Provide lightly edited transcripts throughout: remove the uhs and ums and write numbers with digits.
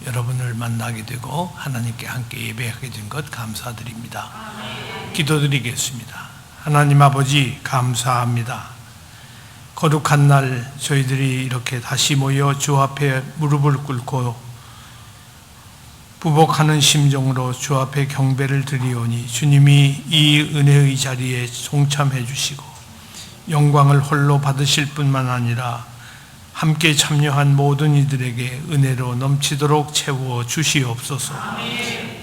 여러분을 만나게 되고 하나님께 함께 예배하게 된 것 감사드립니다. 기도드리겠습니다. 하나님 아버지 감사합니다. 거룩한 날 저희들이 이렇게 다시 모여 주 앞에 무릎을 꿇고 부복하는 심정으로 주 앞에 경배를 드리오니 주님이 이 은혜의 자리에 동참해 주시고 영광을 홀로 받으실 뿐만 아니라 함께 참여한 모든 이들에게 은혜로 넘치도록 채워 주시옵소서.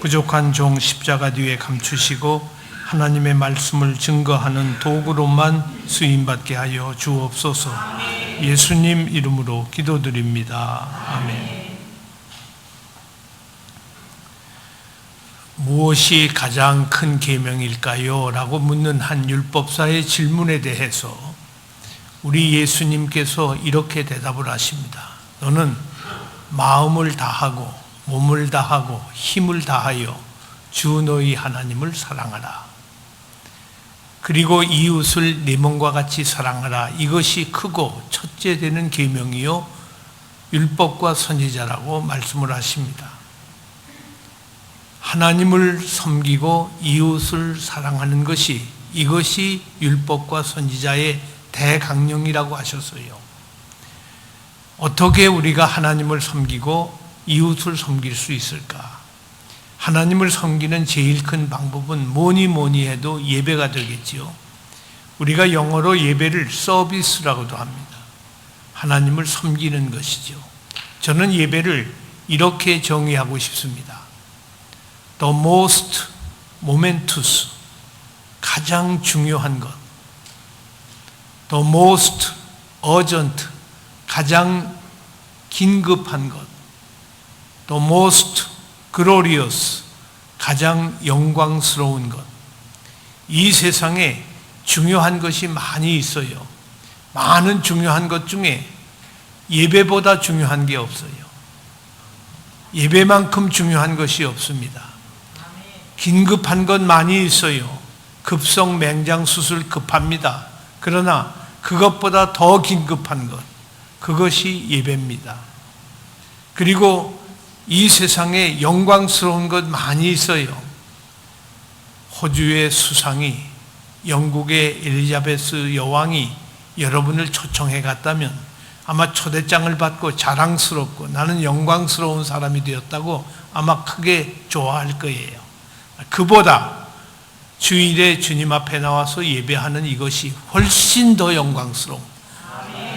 부족한 종 십자가 뒤에 감추시고 하나님의 말씀을 증거하는 도구로만 쓰임받게 하여 주옵소서. 예수님 이름으로 기도드립니다. 아멘. 무엇이 가장 큰 계명일까요? 라고 묻는 한 율법사의 질문에 대해서 우리 예수님께서 이렇게 대답을 하십니다. 너는 마음을 다하고 몸을 다하고 힘을 다하여 주 너희 하나님을 사랑하라. 그리고 이웃을 네 몸과 같이 사랑하라. 이것이 크고 첫째 되는 계명이요 율법과 선지자라고 말씀을 하십니다. 하나님을 섬기고 이웃을 사랑하는 것이 이것이 율법과 선지자의 대강령이라고 하셨어요. 어떻게 우리가 하나님을 섬기고 이웃을 섬길 수 있을까? 하나님을 섬기는 제일 큰 방법은 뭐니 해도 예배가 되겠지요. 우리가 영어로 예배를 서비스라고도 합니다. 하나님을 섬기는 것이죠. 저는 예배를 이렇게 정의하고 싶습니다. The most momentous, 가장 중요한 것. The most urgent, 가장 긴급한 것. The most glorious, 가장 영광스러운 것. 이 세상에 중요한 것이 많이 있어요. 많은 중요한 것 중에 예배보다 중요한 게 없어요. 예배만큼 중요한 것이 없습니다. 긴급한 것 많이 있어요. 급성 맹장 수술 급합니다. 그러나 그것보다 더 긴급한 것, 그것이 예배입니다. 그리고 이 세상에 영광스러운 것 많이 있어요. 호주의 수상이, 영국의 엘리자베스 여왕이 여러분을 초청해 갔다면 아마 초대장을 받고 자랑스럽고 나는 영광스러운 사람이 되었다고 아마 크게 좋아할 거예요. 그보다 주일에 주님 앞에 나와서 예배하는 이것이 훨씬 더 영광스러운,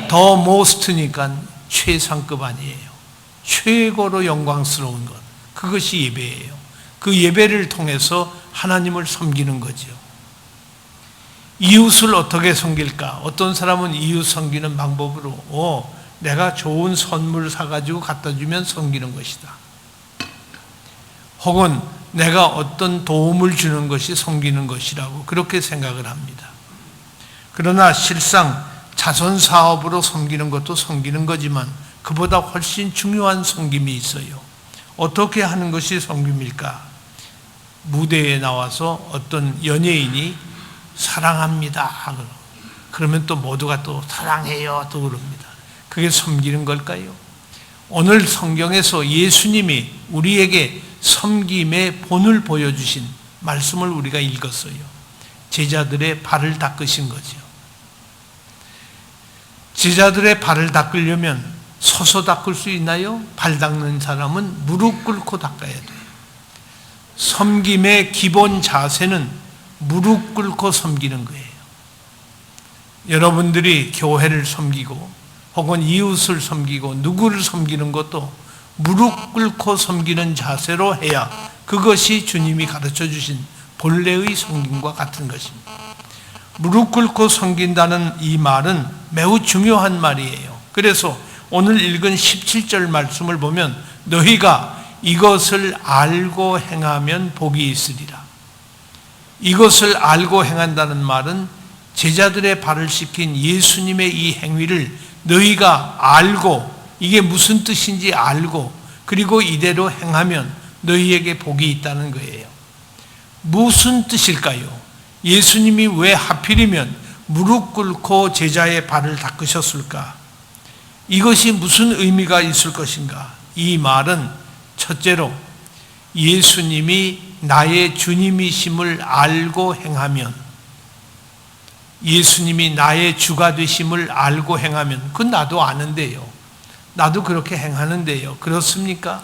더 most니까 최상급 아니에요. 최고로 영광스러운 것, 그것이 예배예요. 그 예배를 통해서 하나님을 섬기는 거죠. 이웃을 어떻게 섬길까? 어떤 사람은 이웃 섬기는 방법으로 내가 좋은 선물 사가지고 갖다 주면 섬기는 것이다. 혹은 내가 어떤 도움을 주는 것이 섬기는 것이라고 그렇게 생각을 합니다. 그러나 실상 자선사업으로 섬기는 것도 섬기는 거지만 그보다 훨씬 중요한 섬김이 있어요. 어떻게 하는 것이 섬김일까? 무대에 나와서 어떤 연예인이 사랑합니다. 그러면 또 모두가 또 사랑해요. 또 그럽니다. 그게 섬기는 걸까요? 오늘 성경에서 예수님이 우리에게 섬김의 본을 보여주신 말씀을 우리가 읽었어요. 제자들의 발을 닦으신 거죠. 제자들의 발을 닦으려면 서서 닦을 수 있나요? 발 닦는 사람은 무릎 꿇고 닦아야 돼요. 섬김의 기본 자세는 무릎 꿇고 섬기는 거예요. 여러분들이 교회를 섬기고 혹은 이웃을 섬기고 누구를 섬기는 것도 무릎 꿇고 섬기는 자세로 해야 그것이 주님이 가르쳐 주신 본래의 섬김과 같은 것입니다. 무릎 꿇고 섬긴다는 이 말은 매우 중요한 말이에요. 그래서 오늘 읽은 17절 말씀을 보면 너희가 이것을 알고 행하면 복이 있으리라. 이것을 알고 행한다는 말은 제자들의 발을 씻긴 예수님의 이 행위를 너희가 알고 이게 무슨 뜻인지 알고 그리고 이대로 행하면 너희에게 복이 있다는 거예요. 무슨 뜻일까요? 예수님이 왜 하필이면 무릎 꿇고 제자의 발을 닦으셨을까? 이것이 무슨 의미가 있을 것인가? 이 말은 첫째로 예수님이 나의 주님이심을 알고 행하면, 예수님이 나의 주가 되심을 알고 행하면, 그건 나도 아는데요. 나도 그렇게 행하는데요. 그렇습니까?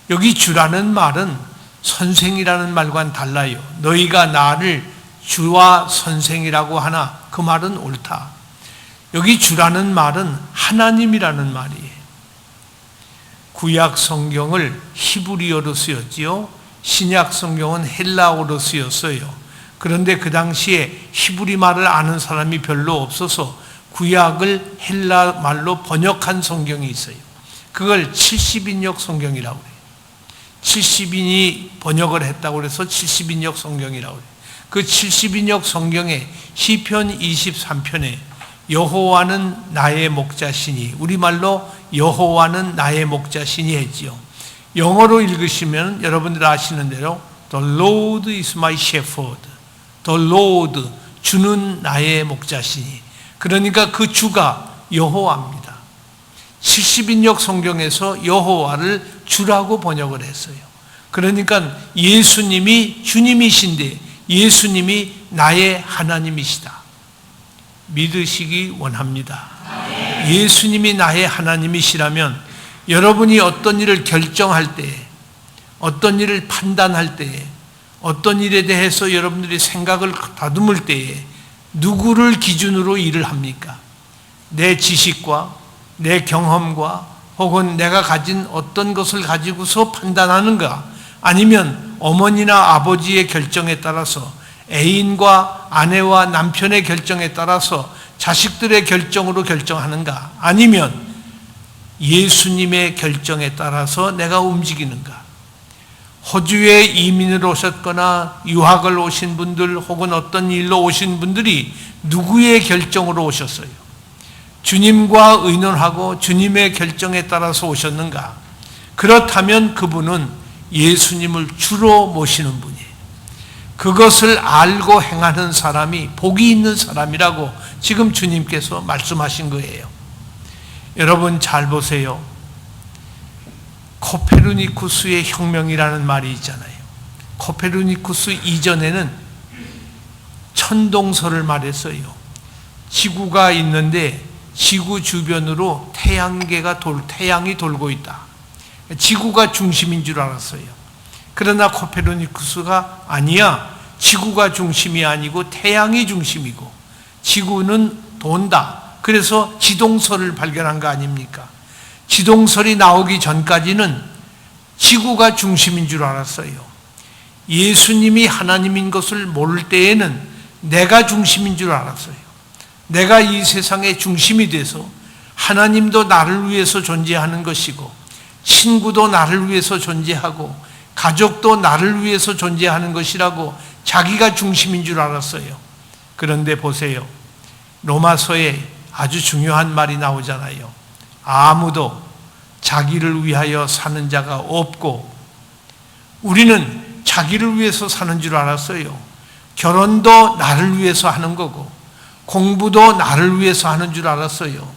여기 주라는 말은 선생이라는 말과는 달라요. 너희가 나를 주와 선생이라고 하나 그 말은 옳다. 여기 주라는 말은 하나님이라는 말이에요. 구약 성경을 히브리어로 쓰였지요. 신약 성경은 헬라어로 쓰였어요. 그런데 그 당시에 히브리 말을 아는 사람이 별로 없어서 구약을 헬라 말로 번역한 성경이 있어요. 그걸 70인역 성경이라고 해요. 70인이 번역을 했다고 그래서 70인역 성경이라고 해요. 그 70인역 성경에 시편 23편에 여호와는 나의 목자시니, 우리말로 여호와는 나의 목자시니 했지요. 영어로 읽으시면 여러분들 아시는 대로 The Lord is my shepherd. The Lord, 주는 나의 목자시니. 그러니까 그 주가 여호와입니다. 70인역 성경에서 여호와를 주라고 번역을 했어요. 그러니까 예수님이 주님이신데 예수님이 나의 하나님이시다. 믿으시기 원합니다. 예수님이 나의 하나님이시라면 여러분이 어떤 일을 결정할 때, 어떤 일을 판단할 때, 어떤 일에 대해서 여러분들이 생각을 다듬을 때에 누구를 기준으로 일을 합니까? 내 지식과 내 경험과 혹은 내가 가진 어떤 것을 가지고서 판단하는가? 아니면 어머니나 아버지의 결정에 따라서, 애인과 아내와 남편의 결정에 따라서 자식들의 결정으로 결정하는가? 아니면 예수님의 결정에 따라서 내가 움직이는가? 호주에 이민을 오셨거나 유학을 오신 분들 혹은 어떤 일로 오신 분들이 누구의 결정으로 오셨어요? 주님과 의논하고 주님의 결정에 따라서 오셨는가? 그렇다면 그분은 예수님을 주로 모시는 분이에요. 그것을 알고 행하는 사람이 복이 있는 사람이라고 지금 주님께서 말씀하신 거예요. 여러분 잘 보세요. 코페르니쿠스의 혁명이라는 말이 있잖아요. 코페르니쿠스 이전에는 천동설을 말했어요. 지구가 있는데 지구 주변으로 태양이 돌고 있다. 지구가 중심인 줄 알았어요. 그러나 코페르니쿠스가 아니야. 지구가 중심이 아니고 태양이 중심이고 지구는 돈다. 그래서 지동설을 발견한 거 아닙니까? 지동설이 나오기 전까지는 지구가 중심인 줄 알았어요. 예수님이 하나님인 것을 모를 때에는 내가 중심인 줄 알았어요. 내가 이 세상의 중심이 돼서 하나님도 나를 위해서 존재하는 것이고 친구도 나를 위해서 존재하고 가족도 나를 위해서 존재하는 것이라고 자기가 중심인 줄 알았어요. 그런데 보세요. 로마서에 아주 중요한 말이 나오잖아요. 아무도 자기를 위하여 사는 자가 없고, 우리는 자기를 위해서 사는 줄 알았어요. 결혼도 나를 위해서 하는 거고 공부도 나를 위해서 하는 줄 알았어요.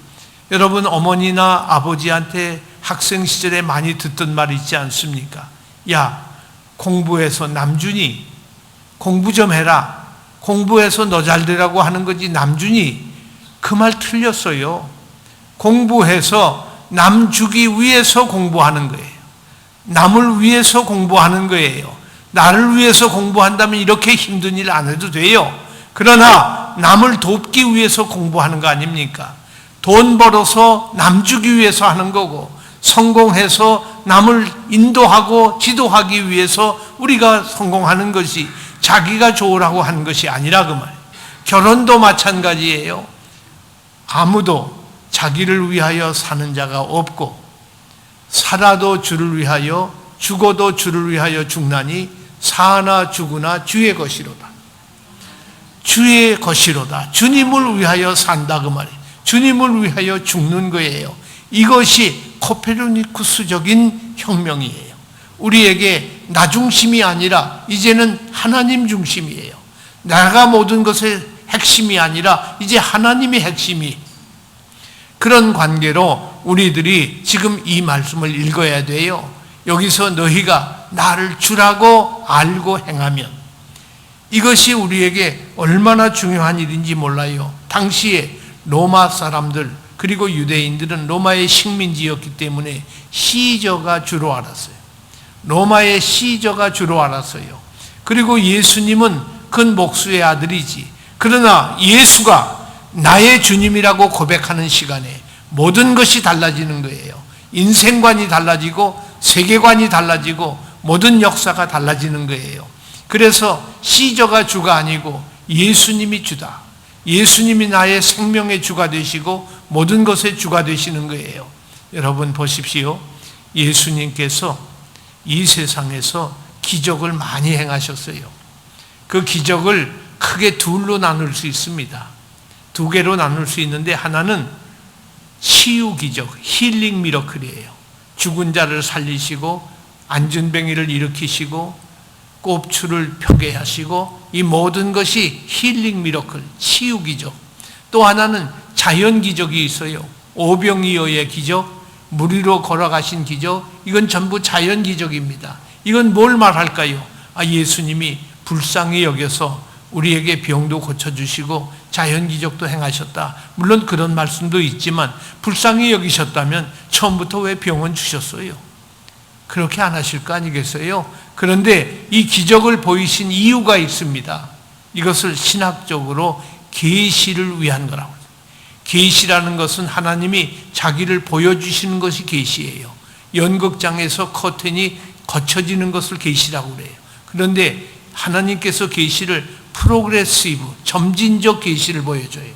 여러분 어머니나 아버지한테 학생 시절에 많이 듣던 말이 있지 않습니까? 야, 공부해서 남준이 공부 좀 해라. 공부해서 너 잘 되라고 하는 거지 남준이. 그 말 틀렸어요. 공부해서 남 주기 위해서 공부하는 거예요. 남을 위해서 공부하는 거예요. 나를 위해서 공부한다면 이렇게 힘든 일 안 해도 돼요. 그러나 남을 돕기 위해서 공부하는 거 아닙니까? 돈 벌어서 남 주기 위해서 하는 거고 성공해서 남을 인도하고 지도하기 위해서 우리가 성공하는 것이 자기가 좋으라고 하는 것이 아니라 그 말이에요. 결혼도 마찬가지예요. 아무도 자기를 위하여 사는 자가 없고 살아도 주를 위하여 죽어도 주를 위하여 죽나니 사나 죽으나 주의 것이로다. 주의 것이로다. 주님을 위하여 산다 그 말이에요. 주님을 위하여 죽는 거예요. 이것이 코페르니쿠스적인 혁명이에요. 우리에게 나 중심이 아니라 이제는 하나님 중심이에요. 내가 모든 것의 핵심이 아니라 이제 하나님이 핵심이. 그런 관계로 우리들이 지금 이 말씀을 읽어야 돼요. 여기서 너희가 나를 주라고 알고 행하면, 이것이 우리에게 얼마나 중요한 일인지 몰라요. 당시에 로마 사람들 그리고 유대인들은 로마의 식민지였기 때문에 시저가 주로 알았어요. 로마의 시저가 주로 알았어요. 그리고 예수님은 그 목수의 아들이지. 그러나 예수가 나의 주님이라고 고백하는 시간에 모든 것이 달라지는 거예요. 인생관이 달라지고 세계관이 달라지고 모든 역사가 달라지는 거예요. 그래서 시저가 주가 아니고 예수님이 주다. 예수님이 나의 생명의 주가 되시고 모든 것의 주가 되시는 거예요. 여러분 보십시오. 예수님께서 이 세상에서 기적을 많이 행하셨어요. 그 기적을 크게 둘로 나눌 수 있습니다. 두 개로 나눌 수 있는데, 하나는 치유 기적, 힐링 미러클이에요. 죽은 자를 살리시고 안전뱅이를 일으키시고 꼽추를 펴게 하시고, 이 모든 것이 힐링 미러클, 치유 기적. 또 하나는 자연 기적이 있어요. 오병이어의 기적, 물 위로 걸어가신 기적, 이건 전부 자연 기적입니다. 이건 뭘 말할까요? 예수님이 불쌍히 여겨서 우리에게 병도 고쳐주시고 자연 기적도 행하셨다. 물론 그런 말씀도 있지만, 불쌍히 여기셨다면 처음부터 왜 병은 주셨어요? 그렇게 안 하실 거 아니겠어요? 그런데 이 기적을 보이신 이유가 있습니다. 이것을 신학적으로 계시를 위한 거라고 해요. 계시라는 것은 하나님이 자기를 보여주시는 것이 계시예요. 연극장에서 커튼이 거쳐지는 것을 계시라고 그래요. 그런데 하나님께서 계시를 프로그레시브, 점진적 계시를 보여줘요.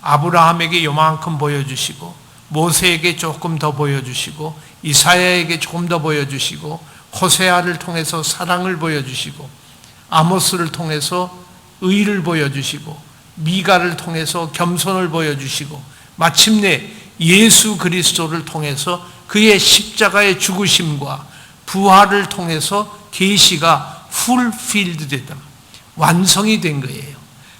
아브라함에게 요만큼 보여주시고, 모세에게 조금 더 보여주시고, 이사야에게 조금 더 보여주시고, 호세아를 통해서 사랑을 보여주시고, 아모스를 통해서 의를 보여주시고, 미가를 통해서 겸손을 보여주시고, 마침내 예수 그리스도를 통해서 그의 십자가의 죽으심과 부활을 통해서 계시가 fulfilled 됐다. 완성이 된 거예요.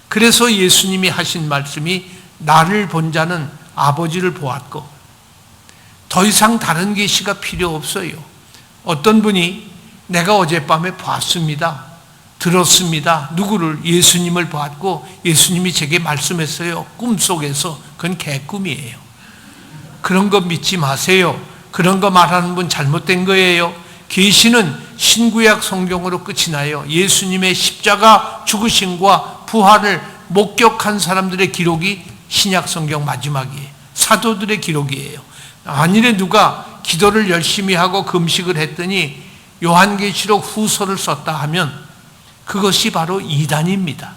그래서 예수님이 하신 말씀이 나를 본 자는 아버지를 보았고 더 이상 다른 계시가 필요 없어요. 어떤 분이 내가 어젯밤에 봤습니다, 들었습니다. 누구를? 예수님을 봤고 예수님이 제게 말씀했어요. 꿈속에서. 그건 개꿈이에요. 그런 거 믿지 마세요. 그런 거 말하는 분 잘못된 거예요. 계시는 신구약 성경으로 끝이 나요. 예수님의 십자가 죽으심과 부활을 목격한 사람들의 기록이 신약 성경 마지막이에요. 사도들의 기록이에요. 만일에 누가 기도를 열심히 하고 금식을 했더니 요한계시록 후서를 썼다 하면 그것이 바로 이단입니다.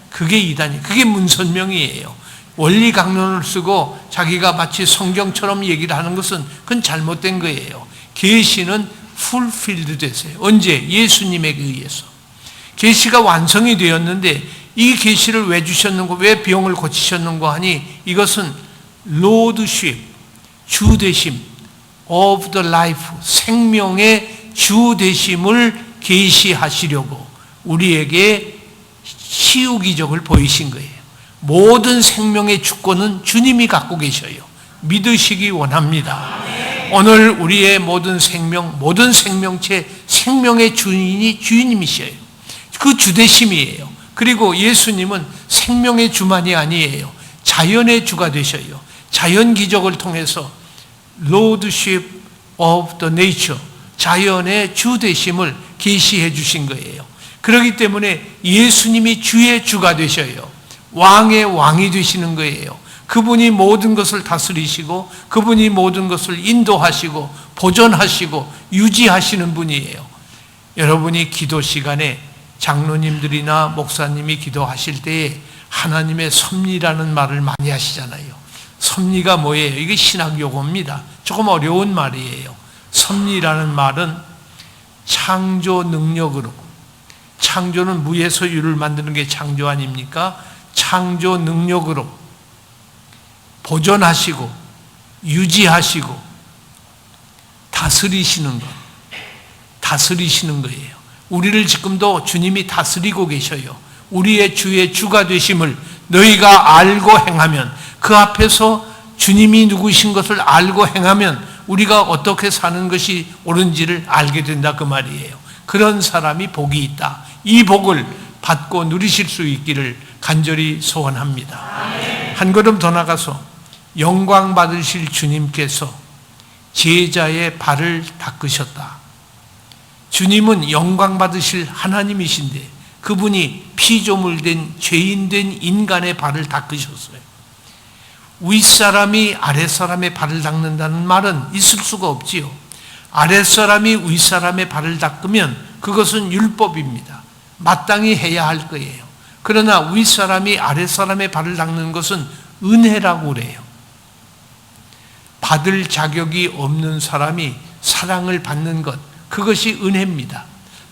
그게 이단이에요. 그게 문선명이에요. 원리 강론을 쓰고 자기가 마치 성경처럼 얘기를 하는 것은 그건 잘못된 거예요. 계시는 풀필드 됐어요. 언제? 예수님에게 의해서. 계시가 완성이 되었는데 이 계시를 왜 주셨는가, 왜 병을 고치셨는가 하니 이것은 Lordship, 주되심, of the life, 생명의 주되심을 계시하시려고 우리에게 치유 기적을 보이신 거예요. 모든 생명의 주권은 주님이 갖고 계셔요. 믿으시기 원합니다. 오늘 우리의 모든 생명, 모든 생명체, 생명의 주인이셔요. 그 주되심이에요. 그리고 예수님은 생명의 주만이 아니에요. 자연의 주가 되셔요. 자연 기적을 통해서 Lordship of the nature, 자연의 주되심을 계시해 주신 거예요. 그렇기 때문에 예수님이 주의 주가 되셔요. 왕의 왕이 되시는 거예요. 그분이 모든 것을 다스리시고 그분이 모든 것을 인도하시고 보존하시고 유지하시는 분이에요. 여러분이 기도 시간에 장로님들이나 목사님이 기도하실 때에 하나님의 섭리라는 말을 많이 하시잖아요. 섭리가 뭐예요? 이게 신학 용어입니다. 조금 어려운 말이에요. 섭리라는 말은 창조 능력으로, 창조는 무에서 유를 만드는 게 창조 아닙니까? 창조 능력으로 보존하시고 유지하시고 다스리시는 것, 다스리시는 거예요. 우리를 지금도 주님이 다스리고 계셔요. 우리의 주의 주가 되심을 너희가 알고 행하면, 그 앞에서 주님이 누구신 것을 알고 행하면 우리가 어떻게 사는 것이 옳은지를 알게 된다 그 말이에요. 그런 사람이 복이 있다. 이 복을 받고 누리실 수 있기를 간절히 소원합니다. 한 걸음 더 나가서 영광 받으실 주님께서 제자의 발을 닦으셨다. 주님은 영광 받으실 하나님이신데 그분이 피조물된 죄인된 인간의 발을 닦으셨어요. 윗사람이 아랫사람의 발을 닦는다는 말은 있을 수가 없지요. 아랫사람이 윗사람의 발을 닦으면 그것은 율법입니다. 마땅히 해야 할 거예요. 그러나 윗사람이 아랫사람의 발을 닦는 것은 은혜라고 그래요. 받을 자격이 없는 사람이 사랑을 받는 것, 그것이 은혜입니다.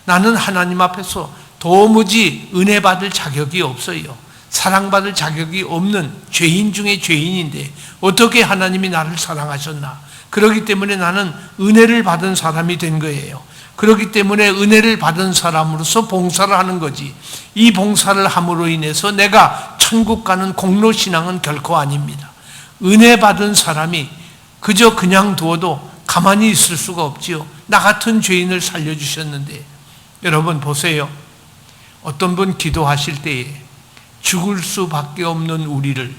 나는 하나님 앞에서 도무지 은혜 받을 자격이 없어요. 사랑받을 자격이 없는 죄인 중에 죄인인데 어떻게 하나님이 나를 사랑하셨나? 그렇기 때문에 나는 은혜를 받은 사람이 된 거예요. 그렇기 때문에 은혜를 받은 사람으로서 봉사를 하는 거지. 이 봉사를 함으로 인해서 내가 천국 가는 공로신앙은 결코 아닙니다. 은혜 받은 사람이 그저 그냥 두어도 가만히 있을 수가 없지요. 나 같은 죄인을 살려주셨는데. 여러분 보세요. 어떤 분 기도하실 때에 죽을 수밖에 없는 우리는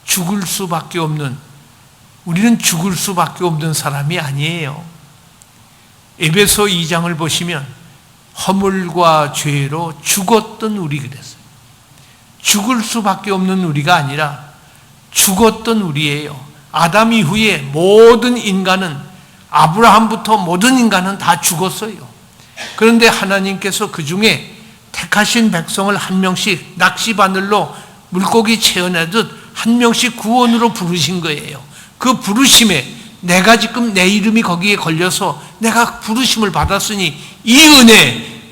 죽을 수밖에 없는 사람이 아니에요. 에베소 2장을 보시면 허물과 죄로 죽었던 우리 그랬어요. 죽을 수밖에 없는 우리가 아니라 죽었던 우리예요. 아담 이후에 모든 인간은, 아브라함부터 모든 인간은 다 죽었어요. 그런데 하나님께서 그 중에 택하신 백성을 한 명씩 낚시바늘로 물고기 채워내듯 한 명씩 구원으로 부르신 거예요. 그 부르심에 내가 지금 내 이름이 거기에 걸려서 내가 부르심을 받았으니 이 은혜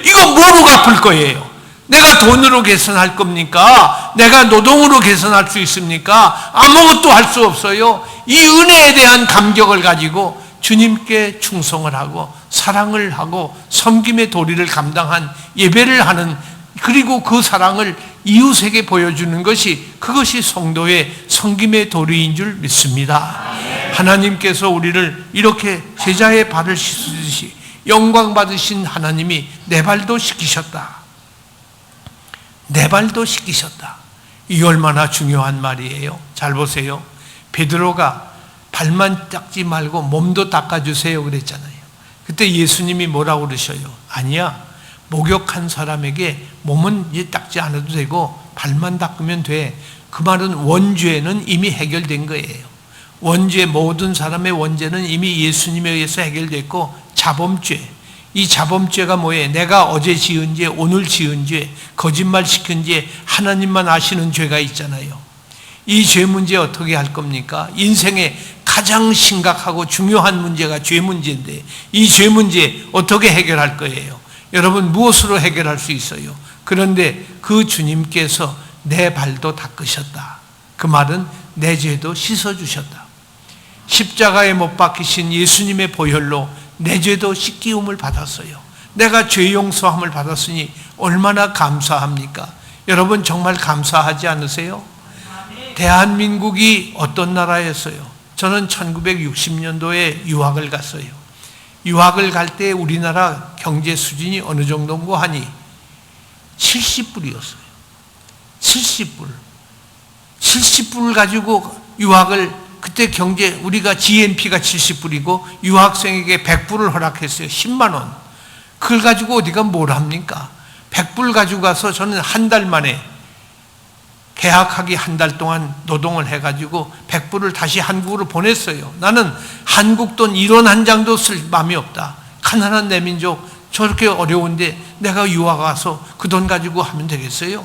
이거 뭐로 갚을 거예요? 내가 돈으로 개선할 겁니까? 내가 노동으로 개선할 수 있습니까? 아무것도 할 수 없어요. 이 은혜에 대한 감격을 가지고 주님께 충성을 하고 사랑을 하고 섬김의 도리를 감당한 예배를 하는, 그리고 그 사랑을 이웃에게 보여주는 것이, 그것이 성도의 섬김의 도리인 줄 믿습니다. 하나님께서 우리를 이렇게 제자의 발을 씻으듯이 영광 받으신 하나님이 내 발도 씻기셨다. 내 발도 씻기셨다. 이 얼마나 중요한 말이에요. 잘 보세요. 베드로가 발만 닦지 말고 몸도 닦아주세요 그랬잖아요. 그때 예수님이 뭐라고 그러셔요? 아니야, 목욕한 사람에게 몸은 이제 닦지 않아도 되고 발만 닦으면 돼. 그 말은 원죄는 이미 해결된 거예요. 원죄, 모든 사람의 원죄는 이미 예수님에 의해서 해결됐고, 자범죄, 이 자범죄가 뭐예요? 내가 어제 지은 죄, 오늘 지은 죄, 거짓말 시킨 죄, 하나님만 아시는 죄가 있잖아요. 이 죄 문제 어떻게 할 겁니까? 인생의 가장 심각하고 중요한 문제가 죄 문제인데 이 죄 문제 어떻게 해결할 거예요? 여러분, 무엇으로 해결할 수 있어요? 그런데 그 주님께서 내 발도 닦으셨다. 그 말은 내 죄도 씻어주셨다. 십자가에 못 박히신 예수님의 보혈로 내 죄도 씻기움을 받았어요. 내가 죄 용서함을 받았으니 얼마나 감사합니까? 여러분 정말 감사하지 않으세요? 대한민국이 어떤 나라였어요? 저는 1960년도에 유학을 갔어요. 유학을 갈 때 우리나라 경제 수준이 어느 정도인고 하니 70불이었어요. 70불. 70불 가지고 유학을, 그때 경제, 우리가 GNP가 70불이고 유학생에게 100불을 허락했어요. 10만 원. 그걸 가지고 어디가 뭘 합니까? 100불 가지고 가서 저는 한 달 만에 개학하기 한 달 동안 노동을 해가지고 100불을 다시 한국으로 보냈어요. 나는 한국 돈 1원 한 장도 쓸 마음이 없다. 가난한 내 민족 저렇게 어려운데 내가 유학 와서 그 돈 가지고 하면 되겠어요?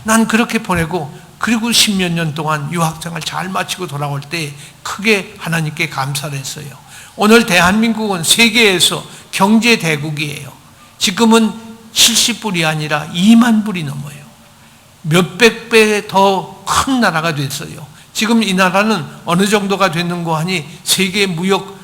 난 그렇게 보내고, 그리고 10몇 년 동안 유학생활 잘 마치고 돌아올 때 크게 하나님께 감사를 했어요. 오늘 대한민국은 세계에서 경제 대국이에요. 지금은 70불이 아니라 2만 불이 넘어요. 몇백 배 더 큰 나라가 됐어요. 지금 이 나라는 어느 정도가 됐는고 하니 세계 무역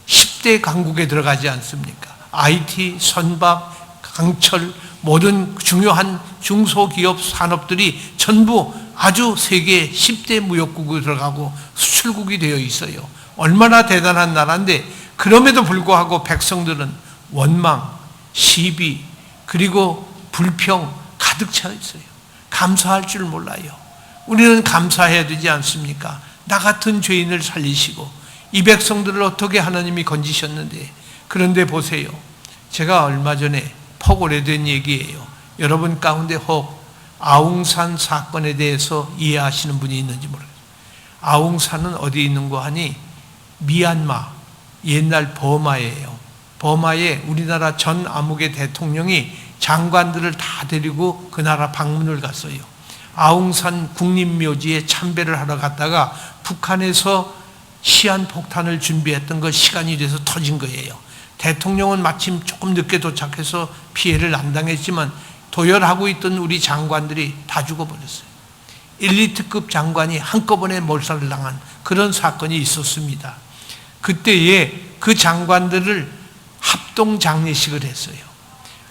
10대 강국에 들어가지 않습니까? IT, 선박, 강철, 모든 중요한 중소기업 산업들이 전부 아주 세계 10대 무역국에 들어가고 수출국이 되어 있어요. 얼마나 대단한 나라인데 그럼에도 불구하고 백성들은 원망, 시비, 그리고 불평 가득 차 있어요. 감사할 줄 몰라요. 우리는 감사해야 되지 않습니까? 나 같은 죄인을 살리시고 이 백성들을 어떻게 하나님이 건지셨는데. 그런데 보세요. 제가 얼마 전에 퍽 오래된 얘기예요. 여러분 가운데 혹 아웅산 사건에 대해서 이해하시는 분이 있는지 모르겠어요. 아웅산은 어디 있는 거 하니 미얀마, 옛날 버마예요. 버마에 우리나라 전 아무개 대통령이 장관들을 다 데리고 그 나라 방문을 갔어요. 아웅산 국립묘지에 참배를 하러 갔다가 북한에서 시한폭탄을 준비했던 거 시간이 돼서 터진 거예요. 대통령은 마침 조금 늦게 도착해서 피해를 안 당했지만 도열하고 있던 우리 장관들이 다 죽어버렸어요. 엘리트급 장관이 한꺼번에 몰살을 당한 그런 사건이 있었습니다. 그때에 그 장관들을 합동장례식을 했어요.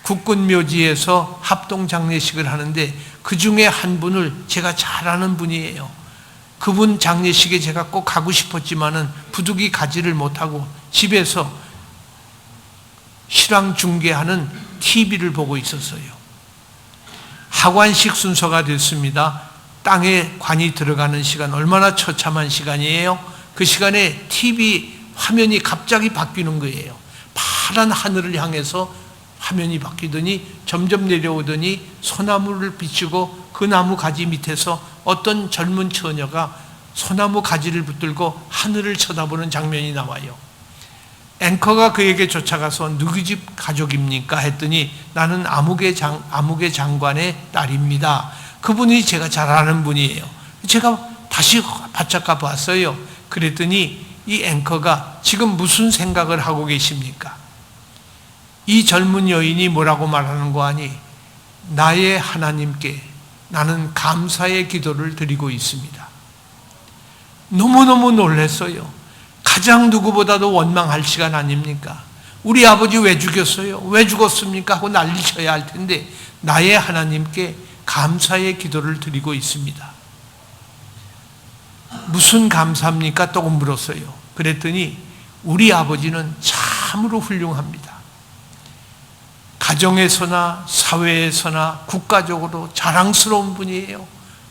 국군묘지에서 합동장례식을 하는데 그 중에 한 분을 제가 잘 아는 분이에요. 그분 장례식에 제가 꼭 가고 싶었지만은 부득이 가지를 못하고 집에서 실황 중계하는 TV를 보고 있었어요. 하관식 순서가 됐습니다. 땅에 관이 들어가는 시간, 얼마나 처참한 시간이에요. 그 시간에 TV 화면이 갑자기 바뀌는 거예요. 파란 하늘을 향해서 화면이 바뀌더니 점점 내려오더니 소나무를 비추고 그 나무 가지 밑에서 어떤 젊은 처녀가 소나무 가지를 붙들고 하늘을 쳐다보는 장면이 나와요. 앵커가 그에게 쫓아가서 누구 집 가족입니까? 했더니 나는 아무개 장관의 딸입니다. 그분이 제가 잘 아는 분이에요. 제가 다시 바짝 가봤어요. 그랬더니 이 앵커가 지금 무슨 생각을 하고 계십니까? 이 젊은 여인이 뭐라고 말하는 거 아니? 나의 하나님께 나는 감사의 기도를 드리고 있습니다. 너무너무 놀랐어요. 가장 누구보다도 원망할 시간 아닙니까? 우리 아버지 왜 죽였어요? 왜 죽었습니까? 하고 난리쳐야 할 텐데 나의 하나님께 감사의 기도를 드리고 있습니다. 무슨 감사입니까? 또 물었어요. 그랬더니 우리 아버지는 참으로 훌륭합니다. 가정에서나 사회에서나 국가적으로 자랑스러운 분이에요.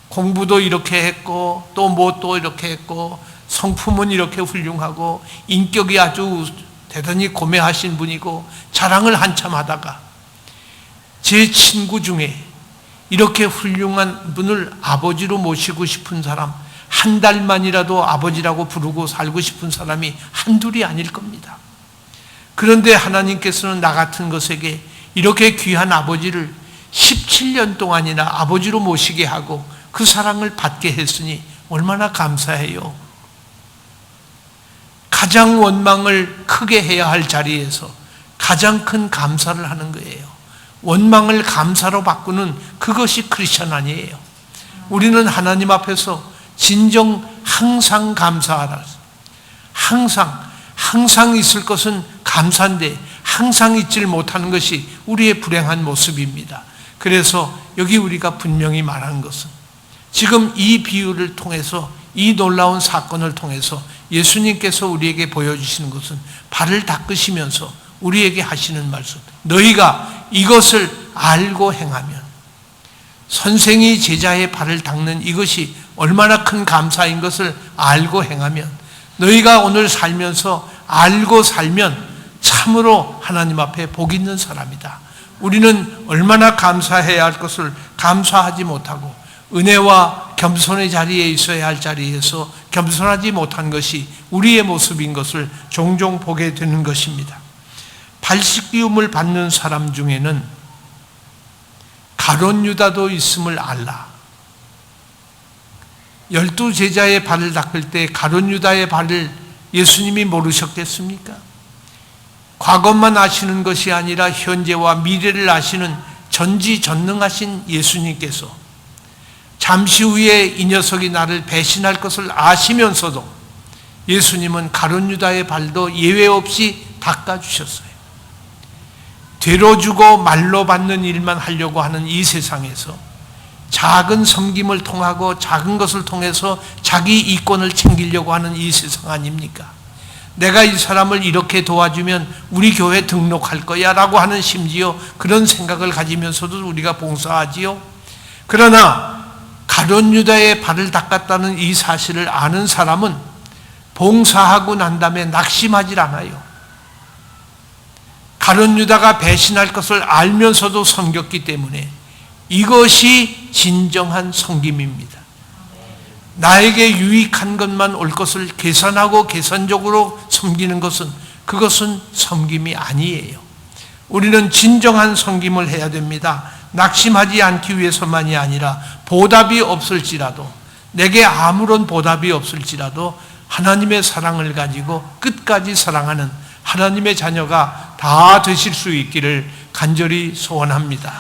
공부도 이렇게 했고 또 이렇게 했고 성품은 이렇게 훌륭하고 인격이 아주 대단히 고매하신 분이고 자랑을 한참 하다가 제 친구 중에 이렇게 훌륭한 분을 아버지로 모시고 싶은 사람, 한 달만이라도 아버지라고 부르고 살고 싶은 사람이 한둘이 아닐 겁니다. 그런데 하나님께서는 나 같은 것에게 이렇게 귀한 아버지를 17년 동안이나 아버지로 모시게 하고 그 사랑을 받게 했으니 얼마나 감사해요. 가장 원망을 크게 해야 할 자리에서 가장 큰 감사를 하는 거예요. 원망을 감사로 바꾸는 그것이 크리스천 아니에요. 우리는 하나님 앞에서 진정 항상 감사하라. 항상 있을 것은 감사인데 항상 있지를 못하는 것이 우리의 불행한 모습입니다. 그래서 여기 우리가 분명히 말한 것은 지금 이 비유를 통해서 이 놀라운 사건을 통해서 예수님께서 우리에게 보여주시는 것은 발을 닦으시면서 우리에게 하시는 말씀, 너희가 이것을 알고 행하면, 선생이 제자의 발을 닦는 이것이 얼마나 큰 감사인 것을 알고 행하면, 너희가 오늘 살면서 알고 살면 참으로 하나님 앞에 복 있는 사람이다. 우리는 얼마나 감사해야 할 것을 감사하지 못하고 은혜와 겸손의 자리에 있어야 할 자리에서 겸손하지 못한 것이 우리의 모습인 것을 종종 보게 되는 것입니다. 발식비움을 받는 사람 중에는 가룟 유다도 있음을 알라. 12제자의 발을 닦을 때 가룟 유다의 발을 예수님이 모르셨겠습니까? 과거만 아시는 것이 아니라 현재와 미래를 아시는 전지전능하신 예수님께서 잠시 후에 이 녀석이 나를 배신할 것을 아시면서도 예수님은 가룟 유다의 발도 예외 없이 닦아주셨어요. 되로 주고 말로 받는 일만 하려고 하는 이 세상에서 작은 섬김을 통하고 작은 것을 통해서 자기 이권을 챙기려고 하는 이 세상 아닙니까? 내가 이 사람을 이렇게 도와주면 우리 교회 등록할 거야 라고 하는 심지어 그런 생각을 가지면서도 우리가 봉사하지요. 그러나 가룟 유다의 발을 닦았다는 이 사실을 아는 사람은 봉사하고 난 다음에 낙심하지 않아요. 가룟 유다가 배신할 것을 알면서도 섬겼기 때문에 이것이 진정한 섬김입니다. 나에게 유익한 것만 올 것을 계산하고 계산적으로 섬기는 것은 그것은 섬김이 아니에요. 우리는 진정한 섬김을 해야 됩니다. 낙심하지 않기 위해서만이 아니라 보답이 없을지라도, 내게 아무런 보답이 없을지라도 하나님의 사랑을 가지고 끝까지 사랑하는 하나님의 자녀가 다 되실 수 있기를 간절히 소원합니다.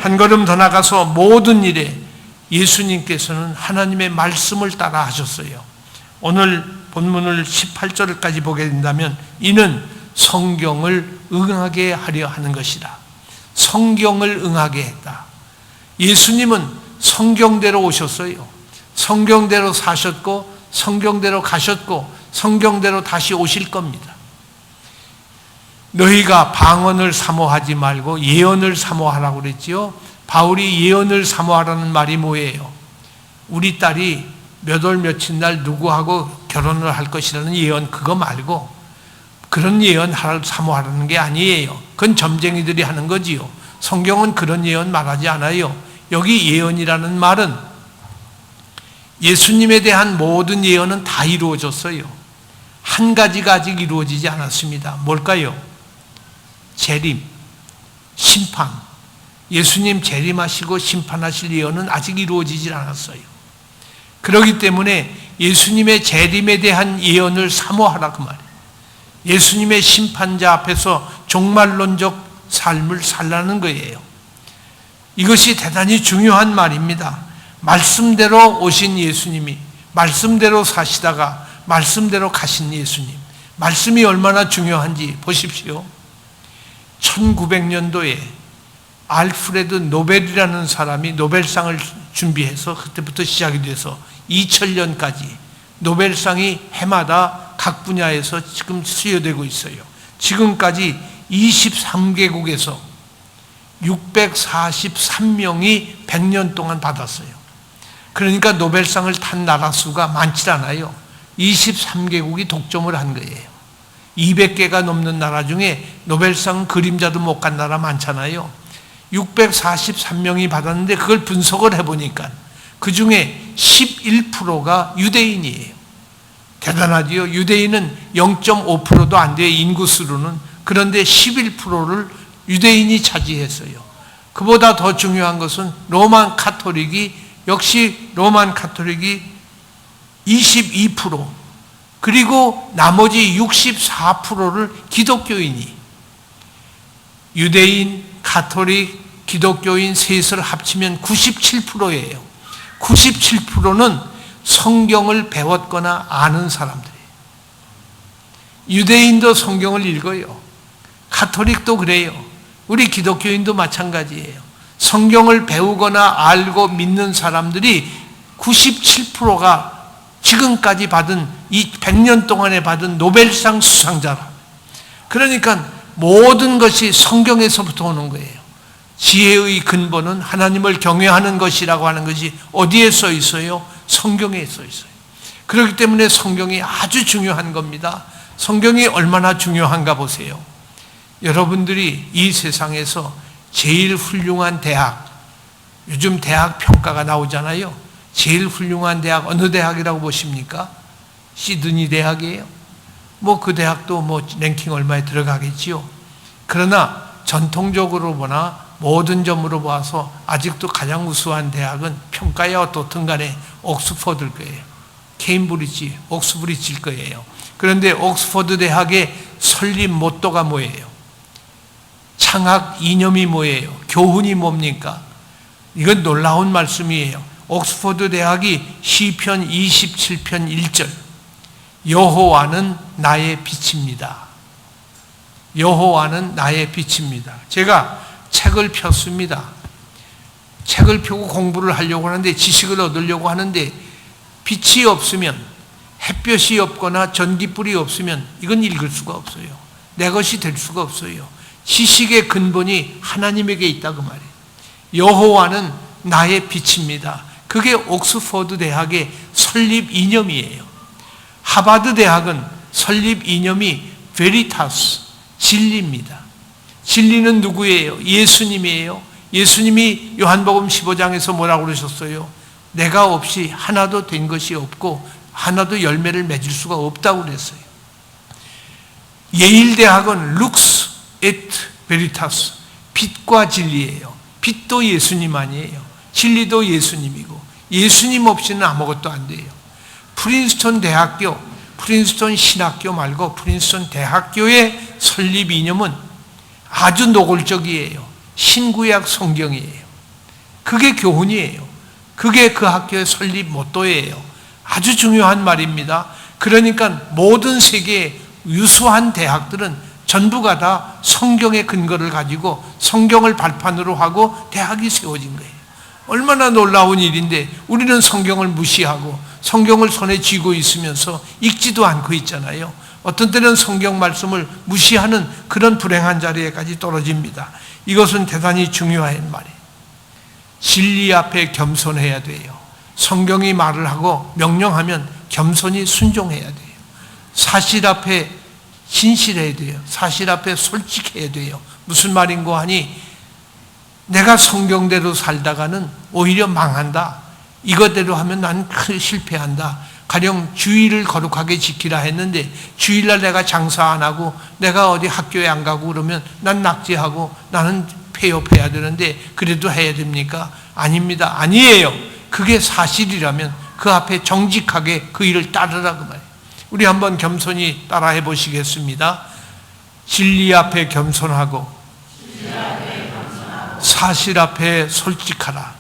한 걸음 더 나가서 모든 일에 예수님께서는 하나님의 말씀을 따라 하셨어요. 오늘 본문을 18절까지 보게 된다면 이는 성경을 응하게 하려 하는 것이라. 성경을 응하게 했다. 예수님은 성경대로 오셨어요. 성경대로 사셨고 성경대로 가셨고 성경대로 다시 오실 겁니다. 너희가 방언을 사모하지 말고 예언을 사모하라고 그랬지요. 바울이 예언을 사모하라는 말이 뭐예요? 우리 딸이 몇 월 며칠 날 누구하고 결혼을 할 것이라는 예언, 그거 말고 그런 예언 사모하라는 게 아니에요. 그건 점쟁이들이 하는 거지요. 성경은 그런 예언 말하지 않아요. 여기 예언이라는 말은 예수님에 대한 모든 예언은 다 이루어졌어요. 한 가지가 아직 이루어지지 않았습니다. 뭘까요? 재림, 심판. 예수님 재림하시고 심판하실 예언은 아직 이루어지지 않았어요. 그렇기 때문에 예수님의 재림에 대한 예언을 사모하라 그 말이에요. 예수님의 심판자 앞에서 종말론적 삶을 살라는 거예요. 이것이 대단히 중요한 말입니다. 말씀대로 오신 예수님이 말씀대로 사시다가 말씀대로 가신 예수님, 말씀이 얼마나 중요한지 보십시오. 1900년도에 알프레드 노벨이라는 사람이 노벨상을 준비해서 그때부터 시작이 돼서 2000년까지 노벨상이 해마다 각 분야에서 지금 수여되고 있어요. 지금까지 23개국에서 643명이 100년 동안 받았어요. 그러니까 노벨상을 탄 나라 수가 많지 않아요. 23개국이 독점을 한 거예요. 200개가 넘는 나라 중에 노벨상 그림자도 못 간 나라 많잖아요. 643명이 받았는데 그걸 분석을 해보니까 그 중에 11%가 유대인이에요. 대단하지요. 유대인은 0.5%도 안 돼요, 인구수로는. 그런데 11%를 유대인이 차지했어요. 그보다 더 중요한 것은 로만 카톨릭이, 역시 로만 카톨릭이 22%, 그리고 나머지 64%를 기독교인이, 유대인, 가톨릭, 기독교인 셋을 합치면 97%예요. 97%는 성경을 배웠거나 아는 사람들이에요. 유대인도 성경을 읽어요. 가톨릭도 그래요. 우리 기독교인도 마찬가지예요. 성경을 배우거나 알고 믿는 사람들이 97%가 지금까지 받은, 이 100년 동안에 받은 노벨상 수상자라. 그러니까 모든 것이 성경에서부터 오는 거예요. 지혜의 근본은 하나님을 경외하는 것이라고 하는 것이 어디에 써 있어요? 성경에 써 있어요. 그렇기 때문에 성경이 아주 중요한 겁니다. 성경이 얼마나 중요한가 보세요. 여러분들이 이 세상에서 제일 훌륭한 대학, 요즘 대학 평가가 나오잖아요. 제일 훌륭한 대학 어느 대학이라고 보십니까? 시드니 대학이에요. 뭐 그 대학도 뭐 랭킹 얼마에 들어가겠지요. 그러나 전통적으로 보나 모든 점으로 봐서 아직도 가장 우수한 대학은 평가야 어떻든 간에 옥스퍼드일 거예요. 케임브리지, 옥스브리지일 거예요. 그런데 옥스퍼드 대학의 설립 모토가 뭐예요? 창학 이념이 뭐예요? 교훈이 뭡니까? 이건 놀라운 말씀이에요. 옥스퍼드 대학이 시편 27편 1절, 여호와는 나의 빛입니다. 여호와는 나의 빛입니다. 제가 책을 폈습니다. 책을 펴고 공부를 하려고 하는데, 지식을 얻으려고 하는데 빛이 없으면, 햇볕이 없거나 전기불이 없으면 이건 읽을 수가 없어요. 내 것이 될 수가 없어요. 지식의 근본이 하나님에게 있다 그 말이에요. 여호와는 나의 빛입니다. 그게 옥스퍼드 대학의 설립 이념이에요. 하버드 대학은 설립 이념이 베리타스, 진리입니다. 진리는 누구예요? 예수님이에요. 예수님이 요한복음 15장에서 뭐라고 그러셨어요? 내가 없이 하나도 된 것이 없고 하나도 열매를 맺을 수가 없다고 그랬어요. 예일대학은 룩스 et veritas, 빛과 진리예요. 빛도 예수님 아니에요. 진리도 예수님이고 예수님 없이는 아무것도 안 돼요. 프린스턴 대학교, 프린스턴 신학교 말고 프린스턴 대학교의 설립 이념은 아주 노골적이에요. 신구약 성경이에요. 그게 교훈이에요. 그게 그 학교의 설립 모토예요. 아주 중요한 말입니다. 그러니까 모든 세계의 유수한 대학들은 전부가 다 성경의 근거를 가지고 성경을 발판으로 하고 대학이 세워진 거예요. 얼마나 놀라운 일인데 우리는 성경을 무시하고 성경을 손에 쥐고 있으면서 읽지도 않고 있잖아요. 어떤 때는 성경 말씀을 무시하는 그런 불행한 자리에까지 떨어집니다. 이것은 대단히 중요한 말이에요. 진리 앞에 겸손해야 돼요. 성경이 말을 하고 명령하면 겸손히 순종해야 돼요. 사실 앞에 진실해야 돼요. 사실 앞에 솔직해야 돼요. 무슨 말인고 하니 내가 성경대로 살다가는 오히려 망한다. 이것대로 하면 난 실패한다. 가령 주일을 거룩하게 지키라 했는데 주일날 내가 장사 안 하고 내가 어디 학교에 안 가고 그러면 난 낙제하고 나는 폐업해야 되는데 그래도 해야 됩니까? 아닙니다. 아니에요. 그게 사실이라면 그 앞에 정직하게 그 일을 따르라 그 말이에요. 우리 한번 겸손히 따라해 보시겠습니다. 진리 앞에 겸손하고 사실 앞에 솔직하라.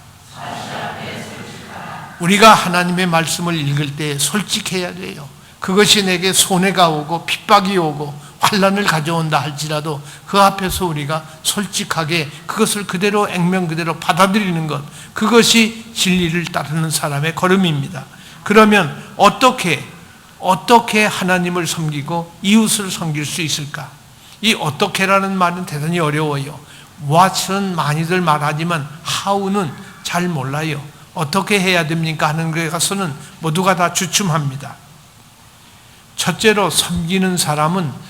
우리가 하나님의 말씀을 읽을 때 솔직해야 돼요. 그것이 내게 손해가 오고 핍박이 오고 환난을 가져온다 할지라도 그 앞에서 우리가 솔직하게 그것을 그대로 액면 그대로 받아들이는 것, 그것이 진리를 따르는 사람의 걸음입니다. 그러면 어떻게 하나님을 섬기고 이웃을 섬길 수 있을까? 이 어떻게라는 말은 대단히 어려워요. what은 많이들 말하지만 how는 잘 몰라요. 어떻게 해야 됩니까? 하는 것에 가서는 모두가 다 주춤합니다. 첫째로 섬기는 사람은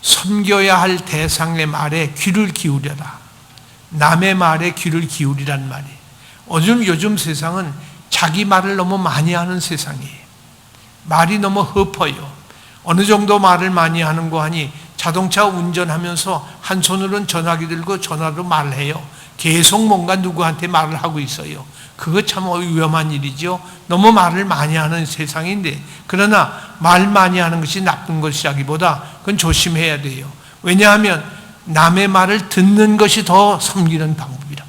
섬겨야 할 대상의 말에 귀를 기울여라. 남의 말에 귀를 기울이란 말이에요. 요즘 세상은 자기 말을 너무 많이 하는 세상이에요. 말이 너무 헛어요. 어느 정도 말을 많이 하는 거 하니 자동차 운전하면서 한 손으로는 전화기 들고 전화로 말을 해요. 계속 뭔가 누구한테 말을 하고 있어요. 그거 참 위험한 일이죠. 너무 말을 많이 하는 세상인데, 그러나 말 많이 하는 것이 나쁜 것이라기보다 그건 조심해야 돼요. 왜냐하면 남의 말을 듣는 것이 더 섬기는 방법이라.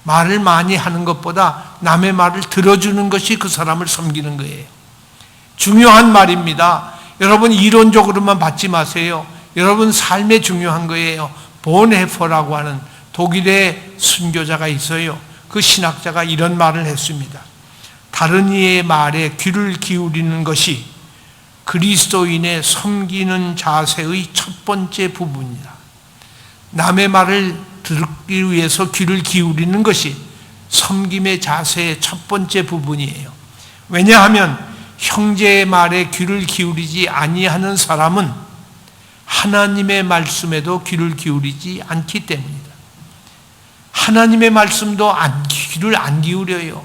말을 많이 하는 것보다 남의 말을 들어주는 것이 그 사람을 섬기는 거예요. 중요한 말입니다. 여러분 이론적으로만 받지 마세요. 여러분 삶에 중요한 거예요. 본헤퍼라고 하는 독일의 순교자가 있어요. 그 신학자가 이런 말을 했습니다. 다른 이의 말에 귀를 기울이는 것이 그리스도인의 섬기는 자세의 첫 번째 부분이다. 남의 말을 듣기 위해서 귀를 기울이는 것이 섬김의 자세의 첫 번째 부분이에요. 왜냐하면 형제의 말에 귀를 기울이지 아니하는 사람은 하나님의 말씀에도 귀를 기울이지 않기 때문이다. 하나님의 말씀도 귀를 안 기울여요.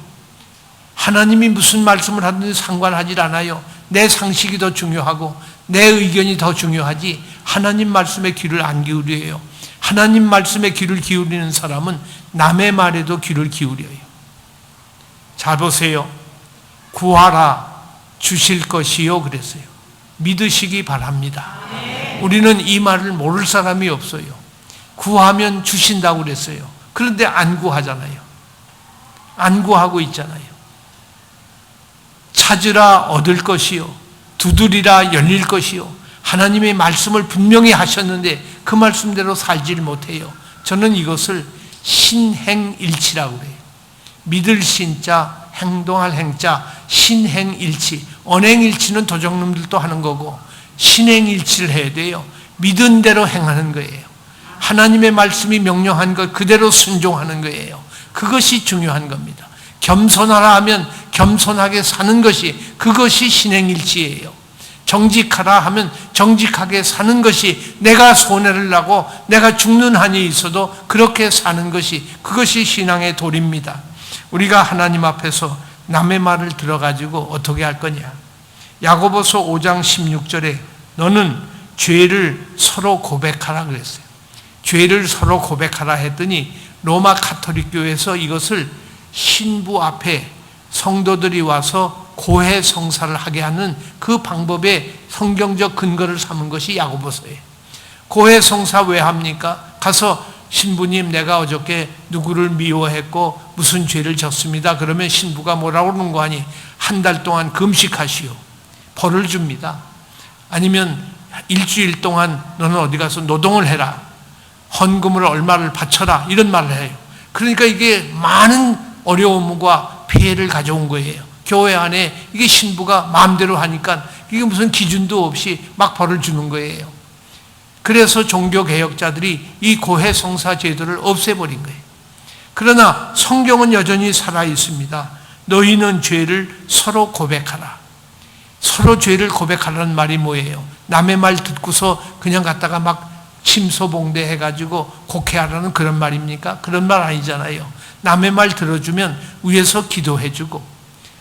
하나님이 무슨 말씀을 하든지 상관하지 않아요. 내 상식이 더 중요하고 내 의견이 더 중요하지 하나님 말씀에 귀를 안 기울여요. 하나님 말씀에 귀를 기울이는 사람은 남의 말에도 귀를 기울여요. 잘 보세요. 구하라 주실 것이요 그랬어요. 믿으시기 바랍니다. 우리는 이 말을 모를 사람이 없어요. 구하면 주신다고 그랬어요. 그런데 안 구하잖아요. 안 구하고 있잖아요. 찾으라 얻을 것이요 두드리라 열릴 것이요. 하나님의 말씀을 분명히 하셨는데 그 말씀대로 살지를 못해요. 저는 이것을 신행일치라고 해요. 믿을 신자 행동할 행자, 신행일치. 언행일치는 도적놈들도 하는 거고 신행일치를 해야 돼요. 믿은 대로 행하는 거예요. 하나님의 말씀이 명령한 것 그대로 순종하는 거예요. 그것이 중요한 겁니다. 겸손하라 하면 겸손하게 사는 것이, 그것이 신행일치예요. 정직하라 하면 정직하게 사는 것이, 내가 손해를 나고 내가 죽는 한이 있어도 그렇게 사는 것이, 그것이 신앙의 도리입니다. 우리가 하나님 앞에서 남의 말을 들어가지고 어떻게 할 거냐. 야고보서 5장 16절에 너는 죄를 서로 고백하라 그랬어요. 죄를 서로 고백하라 했더니 로마 가톨릭 교회에서 이것을 신부 앞에 성도들이 와서 고해 성사를 하게 하는 그 방법의 성경적 근거를 삼은 것이 야고보서예요. 고해 성사 왜 합니까? 가서 신부님 내가 어저께 누구를 미워했고 무슨 죄를 졌습니다. 그러면 신부가 뭐라고 그러는 거 아니? 한 달 동안 금식하시오. 벌을 줍니다. 아니면 일주일 동안 너는 어디 가서 노동을 해라. 헌금을 얼마를 바쳐라. 이런 말을 해요. 그러니까 이게 많은 어려움과 피해를 가져온 거예요. 교회 안에 이게 신부가 마음대로 하니까 이게 무슨 기준도 없이 막 벌을 주는 거예요. 그래서 종교개혁자들이 이 고해성사 제도를 없애버린 거예요. 그러나 성경은 여전히 살아있습니다. 너희는 죄를 서로 고백하라. 서로 죄를 고백하라는 말이 뭐예요? 남의 말 듣고서 그냥 갖다가 막 침소봉대 해가지고 곡해하라는 그런 말입니까? 그런 말 아니잖아요. 남의 말 들어주면 위에서 기도해주고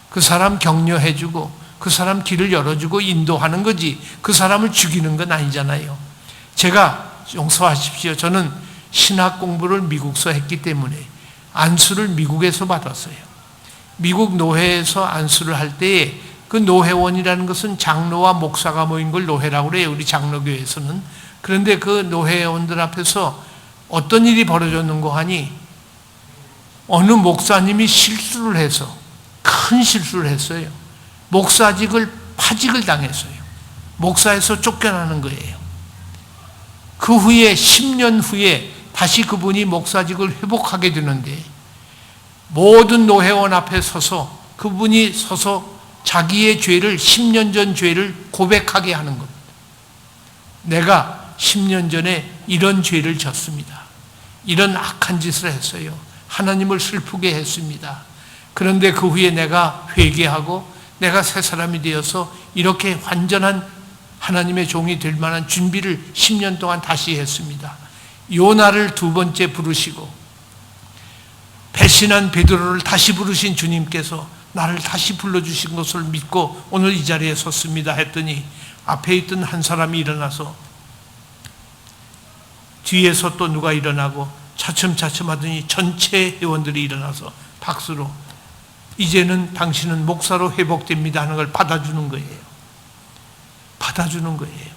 그 사람 격려해주고 그 사람 길을 열어주고 인도하는 거지, 그 사람을 죽이는 건 아니잖아요. 제가 용서하십시오. 저는 신학 공부를 미국서 했기 때문에 안수를 미국에서 받았어요. 미국 노회에서 안수를 할 때에 그 노회원이라는 것은 장로와 목사가 모인 걸 노회라고 그래요. 우리 장로교회에서는. 그런데 그 노회원들 앞에서 어떤 일이 벌어졌는고 하니 어느 목사님이 실수를 해서 큰 실수를 했어요. 목사직을 파직을 당했어요. 목사에서 쫓겨나는 거예요. 그 후에 10년 후에 다시 그분이 목사직을 회복하게 되는데 모든 노회원 앞에 서서 그분이 서서 자기의 죄를 10년 전 죄를 고백하게 하는 겁니다. 내가 10년 전에 이런 죄를 졌습니다. 이런 악한 짓을 했어요. 하나님을 슬프게 했습니다. 그런데 그 후에 내가 회개하고 내가 새 사람이 되어서 이렇게 완전한 하나님의 종이 될 만한 준비를 10년 동안 다시 했습니다. 요나를 두 번째 부르시고 배신한 베드로를 다시 부르신 주님께서 나를 다시 불러주신 것을 믿고 오늘 이 자리에 섰습니다 했더니 앞에 있던 한 사람이 일어나서 뒤에서 또 누가 일어나고 차츰차츰 하더니 전체 회원들이 일어나서 박수로 이제는 당신은 목사로 회복됩니다 하는 걸 받아주는 거예요. 받아주는 거예요.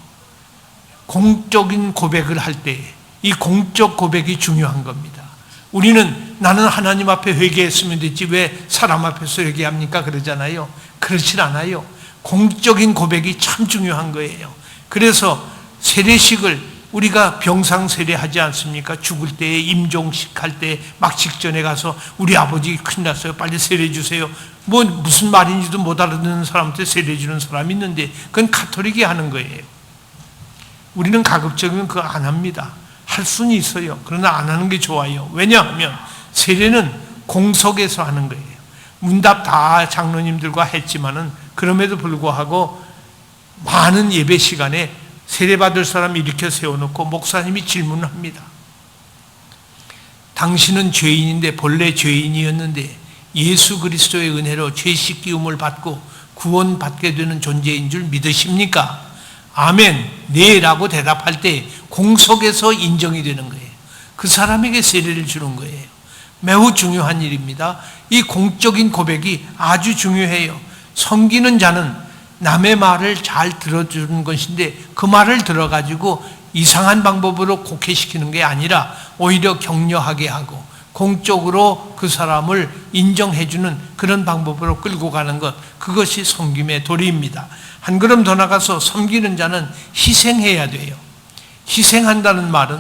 공적인 고백을 할 때 이 공적 고백이 중요한 겁니다. 우리는 나는 하나님 앞에 회개했으면 됐지 왜 사람 앞에서 회개합니까? 그러잖아요. 그렇진 않아요. 공적인 고백이 참 중요한 거예요. 그래서 세례식을 우리가 병상 세례하지 않습니까? 죽을 때 임종식 할 때 막 직전에 가서 우리 아버지 큰일 났어요. 빨리 세례 주세요. 뭐 무슨 말인지도 못 알아듣는 사람한테 세례 주는 사람이 있는데 그건 가톨릭이 하는 거예요. 우리는 가급적이면 그거 안 합니다. 할 수는 있어요. 그러나 안 하는 게 좋아요. 왜냐하면 세례는 공석에서 하는 거예요. 문답 다 장로님들과 했지만은 그럼에도 불구하고 많은 예배 시간에 세례받을 사람 일으켜 세워놓고 목사님이 질문합니다. 당신은 죄인인데 본래 죄인이었는데 예수 그리스도의 은혜로 죄 씻기움을 받고 구원받게 되는 존재인 줄 믿으십니까? 아멘, 네 라고 대답할 때 공석에서 인정이 되는 거예요. 그 사람에게 세례를 주는 거예요. 매우 중요한 일입니다. 이 공적인 고백이 아주 중요해요. 섬기는 자는 남의 말을 잘 들어주는 것인데 그 말을 들어가지고 이상한 방법으로 곡해시키는 게 아니라 오히려 격려하게 하고 공적으로 그 사람을 인정해주는 그런 방법으로 끌고 가는 것, 그것이 섬김의 도리입니다. 한 걸음 더 나가서 섬기는 자는 희생해야 돼요. 희생한다는 말은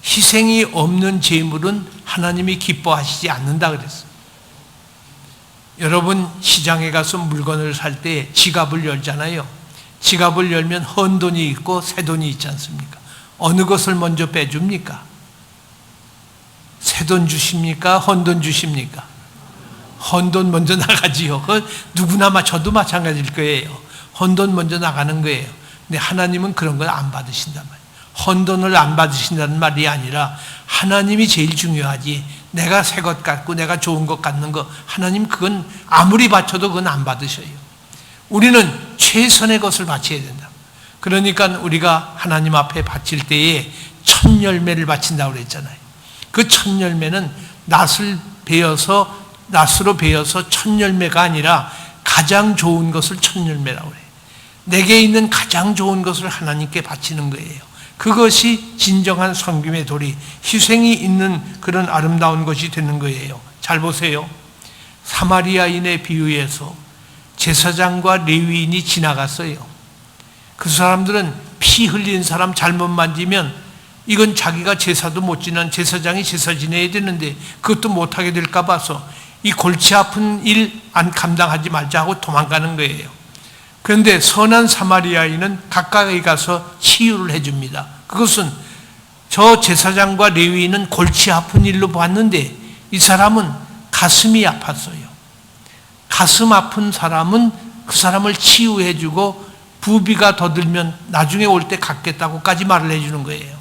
희생이 없는 제물은 하나님이 기뻐하시지 않는다 그랬어요. 여러분 시장에 가서 물건을 살 때 지갑을 열잖아요. 지갑을 열면 헌 돈이 있고 새 돈이 있지 않습니까? 어느 것을 먼저 빼줍니까? 새 돈 주십니까? 헌 돈 주십니까? 헌 돈 먼저 나가지요. 누구나 저도 마찬가지일 거예요. 헌 돈 먼저 나가는 거예요. 근데 하나님은 그런 걸 안 받으신단 말이에요. 헌 돈을 안 받으신다는 말이 아니라 하나님이 제일 중요하지. 내가 새 것 같고 내가 좋은 것 같는 거, 하나님 그건 아무리 바쳐도 그건 안 받으셔요. 우리는 최선의 것을 바쳐야 된다. 그러니까 우리가 하나님 앞에 바칠 때에 첫 열매를 바친다고 그랬잖아요. 그 첫 열매는 낫으로 베어서 첫 열매가 아니라 가장 좋은 것을 첫 열매라고 해요. 내게 있는 가장 좋은 것을 하나님께 바치는 거예요. 그것이 진정한 섬김의 도리, 희생이 있는 그런 아름다운 것이 되는 거예요. 잘 보세요. 사마리아인의 비유에서 제사장과 레위인이 지나갔어요. 그 사람들은 피 흘린 사람 잘못 만지면 이건 자기가 제사도 못 지난 제사장이 제사 지내야 되는데 그것도 못하게 될까 봐서 이 골치 아픈 일 안 감당하지 말자 하고 도망가는 거예요. 그런데 선한 사마리아인은 가까이 가서 치유를 해줍니다. 그것은 저 제사장과 레위인은 골치 아픈 일로 봤는데 이 사람은 가슴이 아팠어요. 가슴 아픈 사람은 그 사람을 치유해주고 부비가 더 들면 나중에 올 때 갚겠다고까지 말을 해주는 거예요.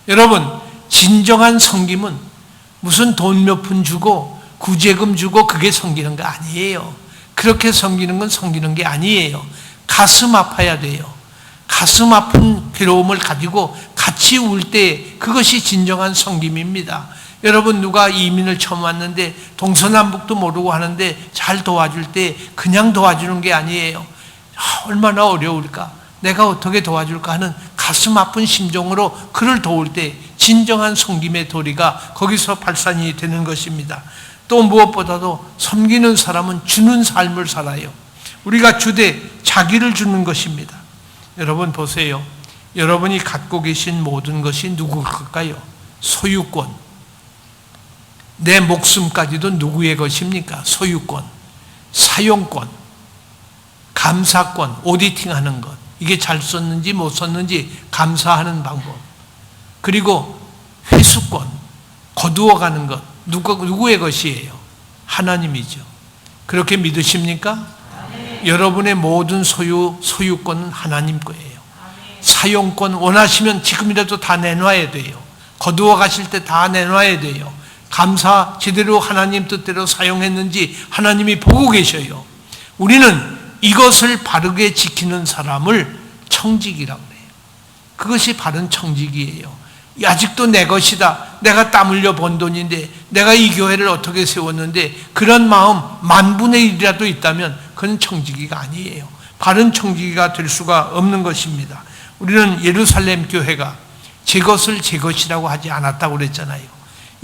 여러분, 진정한 섬김은 무슨 돈 몇 푼 주고 구제금 주고 그게 섬기는 거 아니에요. 그렇게 섬기는 건 섬기는 게 아니에요. 가슴 아파야 돼요. 가슴 아픈 괴로움을 가지고 같이 울 때 그것이 진정한 섬김입니다. 여러분, 누가 이민을 처음 왔는데 동서남북도 모르고 하는데 잘 도와줄 때 그냥 도와주는 게 아니에요. 얼마나 어려울까? 내가 어떻게 도와줄까 하는 가슴 아픈 심정으로 그를 도울 때 진정한 섬김의 도리가 거기서 발산이 되는 것입니다. 또 무엇보다도 섬기는 사람은 주는 삶을 살아요. 우리가 주되 자기를 주는 것입니다. 여러분 보세요. 여러분이 갖고 계신 모든 것이 누구 걸까요? 소유권. 내 목숨까지도 누구의 것입니까? 소유권, 사용권, 감사권, 오디팅하는 것. 이게 잘 썼는지 못 썼는지 감사하는 방법. 그리고 회수권, 거두어가는 것. 누구의 것이에요? 하나님이죠. 그렇게 믿으십니까? 여러분의 모든 소유권은 하나님 거예요. 사용권 원하시면 지금이라도 다 내놔야 돼요. 거두어 가실 때 다 내놔야 돼요. 감사 제대로 하나님 뜻대로 사용했는지 하나님이 보고 계셔요. 우리는 이것을 바르게 지키는 사람을 청직이라고 해요. 그것이 바른 청직이에요. 아직도 내 것이다. 내가 땀 흘려 번 돈인데 내가 이 교회를 어떻게 세웠는데 그런 마음 만분의 1이라도 있다면 그건 청지기가 아니에요. 바른 청지기가 될 수가 없는 것입니다. 우리는 예루살렘 교회가 제 것을 제 것이라고 하지 않았다고 그랬잖아요.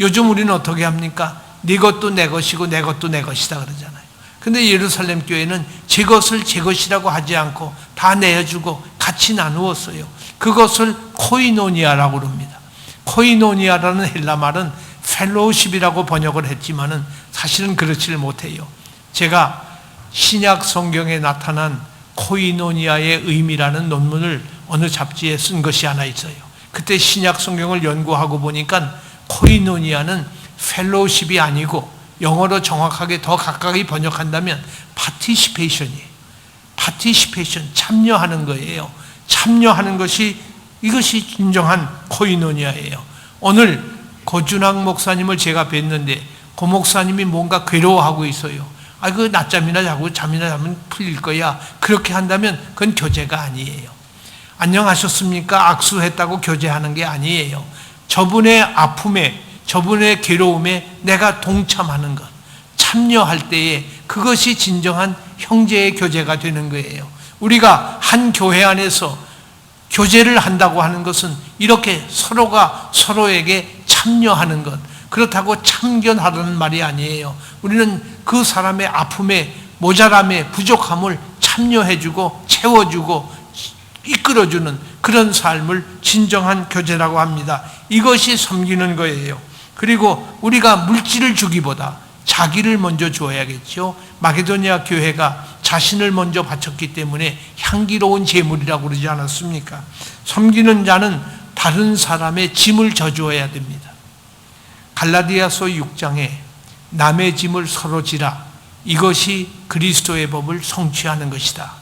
요즘 우리는 어떻게 합니까? 네 것도 내 것이고 내 것도 내 것이다 그러잖아요. 근데 예루살렘 교회는 제 것을 제 것이라고 하지 않고 다 내어주고 같이 나누었어요. 그것을 코이노니아라고 그럽니다. 코이노니아라는 헬라 말은 펠로우십이라고 번역을 했지만은 사실은 그렇지를 못해요. 제가 신약 성경에 나타난 코이노니아의 의미라는 논문을 어느 잡지에 쓴 것이 하나 있어요. 그때 신약 성경을 연구하고 보니까 코이노니아는 펠로우십이 아니고 영어로 정확하게 더 가까이 번역한다면 파티시페이션이에요. 파티시페이션, 참여하는 거예요. 참여하는 것이 이것이 진정한 코이노니아예요. 오늘 고준학 목사님을 제가 뵀는데 그 목사님이 뭔가 괴로워하고 있어요. 그 낮잠이나 자고 잠이나 자면 풀릴 거야. 그렇게 한다면 그건 교제가 아니에요. 안녕하셨습니까? 악수했다고 교제하는 게 아니에요. 저분의 아픔에, 저분의 괴로움에 내가 동참하는 것, 참여할 때에 그것이 진정한 형제의 교제가 되는 거예요. 우리가 한 교회 안에서 교제를 한다고 하는 것은 이렇게 서로가 서로에게 참여하는 것, 그렇다고 참견하라는 말이 아니에요. 우리는 그 사람의 아픔에, 모자람에, 부족함을 참여해주고 채워주고 이끌어주는 그런 삶을 진정한 교제라고 합니다. 이것이 섬기는 거예요. 그리고 우리가 물질을 주기보다 자기를 먼저 주어야겠죠. 마게도니아 교회가 자신을 먼저 바쳤기 때문에 향기로운 제물이라고 그러지 않았습니까? 섬기는 자는 다른 사람의 짐을 져주어야 됩니다. 갈라디아서 6장에 남의 짐을 서로 지라, 이것이 그리스도의 법을 성취하는 것이다.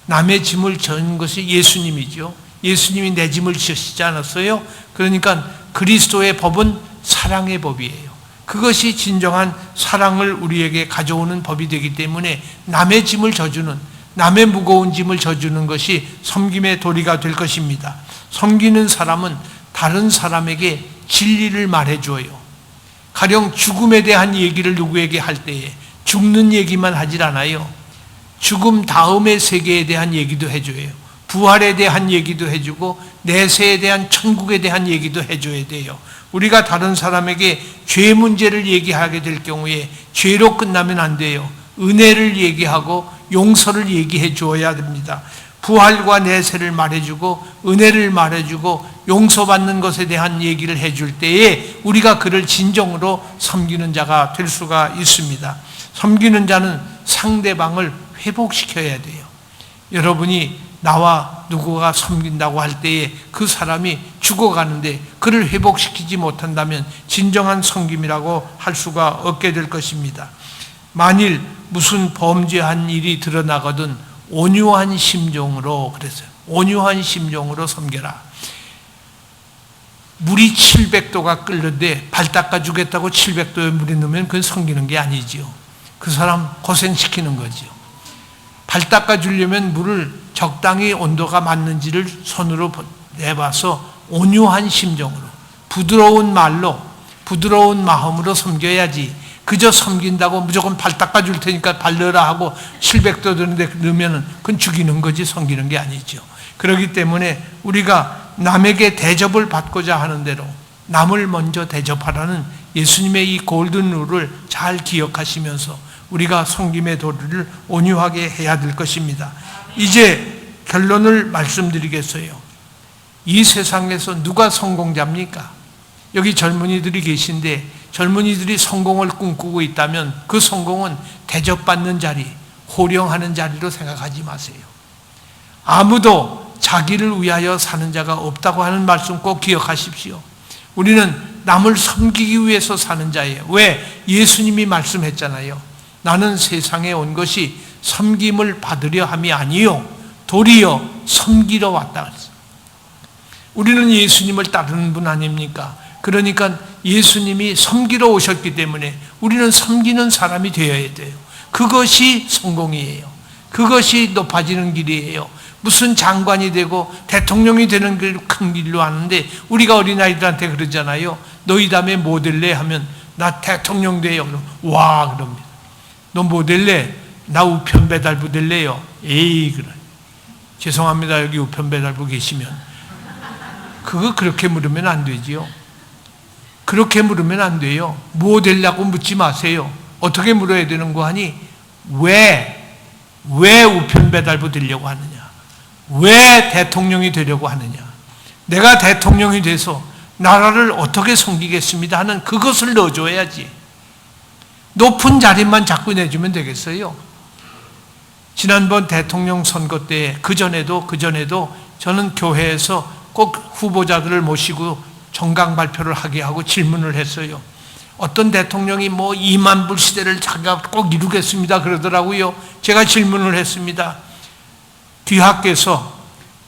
남의 짐을 져는 것이 예수님이죠. 예수님이 내 짐을 지시지 않았어요? 그러니까 그리스도의 법은 사랑의 법이에요. 그것이 진정한 사랑을 우리에게 가져오는 법이 되기 때문에 남의 짐을 져주는, 남의 무거운 짐을 져주는 것이 섬김의 도리가 될 것입니다. 섬기는 사람은 다른 사람에게 진리를 말해줘요. 가령 죽음에 대한 얘기를 누구에게 할 때에 죽는 얘기만 하질 않아요. 죽음 다음의 세계에 대한 얘기도 해줘요. 부활에 대한 얘기도 해주고 내세에 대한 천국에 대한 얘기도 해줘야 돼요. 우리가 다른 사람에게 죄 문제를 얘기하게 될 경우에 죄로 끝나면 안 돼요. 은혜를 얘기하고 용서를 얘기해 주어야 됩니다. 부활과 내세를 말해주고 은혜를 말해주고 용서받는 것에 대한 얘기를 해줄 때에 우리가 그를 진정으로 섬기는 자가 될 수가 있습니다. 섬기는 자는 상대방을 회복시켜야 돼요. 여러분이 나와 누구가 섬긴다고 할 때에 그 사람이 죽어가는데 그를 회복시키지 못한다면 진정한 섬김이라고 할 수가 없게 될 것입니다. 만일 무슨 범죄한 일이 드러나거든 온유한 심정으로, 그랬어요. 온유한 심정으로 섬겨라. 물이 700도가 끓는데 발 닦아주겠다고 700도에 물이 넣으면 그건 섬기는 게 아니지요. 그 사람 고생시키는 거지요. 발 닦아주려면 물을 적당히 온도가 맞는지를 손으로 내봐서 온유한 심정으로, 부드러운 말로, 부드러운 마음으로 섬겨야지. 그저 섬긴다고 무조건 발 닦아줄 테니까 발 넣으라 하고 700도 되는데 넣으면 그건 죽이는 거지 섬기는 게 아니죠. 그렇기 때문에 우리가 남에게 대접을 받고자 하는 대로 남을 먼저 대접하라는 예수님의 이 골든 룰을 잘 기억하시면서 우리가 섬김의 도리를 온유하게 해야 될 것입니다. 이제 결론을 말씀드리겠어요. 이 세상에서 누가 성공자입니까? 여기 젊은이들이 계신데 젊은이들이 성공을 꿈꾸고 있다면 그 성공은 대접받는 자리, 호령하는 자리로 생각하지 마세요. 아무도 자기를 위하여 사는 자가 없다고 하는 말씀 꼭 기억하십시오. 우리는 남을 섬기기 위해서 사는 자예요. 왜? 예수님이 말씀했잖아요. 나는 세상에 온 것이 섬김을 받으려 함이 아니요 도리어 섬기러 왔다. 우리는 예수님을 따르는 분 아닙니까? 그러니까 예수님이 섬기러 오셨기 때문에 우리는 섬기는 사람이 되어야 돼요. 그것이 성공이에요. 그것이 높아지는 길이에요. 무슨 장관이 되고 대통령이 되는 길 큰 길로 하는데 우리가 어린아이들한테 그러잖아요. 너희 다음에 뭐 될래? 하면 나 대통령 돼요. 와 그럽니다. 너 뭐 될래? 나 우편 배달부 될래요. 에이 그래. 죄송합니다. 여기 우편 배달부 계시면 그거 그렇게 물으면 안 되지요. 그렇게 물으면 안 돼요. 뭐 되려고 묻지 마세요. 어떻게 물어야 되는 거 하니? 왜 우편 배달부 되려고 하느냐? 왜 대통령이 되려고 하느냐? 내가 대통령이 돼서 나라를 어떻게 섬기겠습니다 하는 그것을 넣어줘야지. 높은 자리만 자꾸 내주면 되겠어요? 지난번 대통령 선거 때 그전에도 저는 교회에서 꼭 후보자들을 모시고 정강 발표를 하게 하고 질문을 했어요. 어떤 대통령이 뭐 2만 불 시대를 자기가 꼭 이루겠습니다 그러더라고요. 제가 질문을 했습니다. 뒤학께서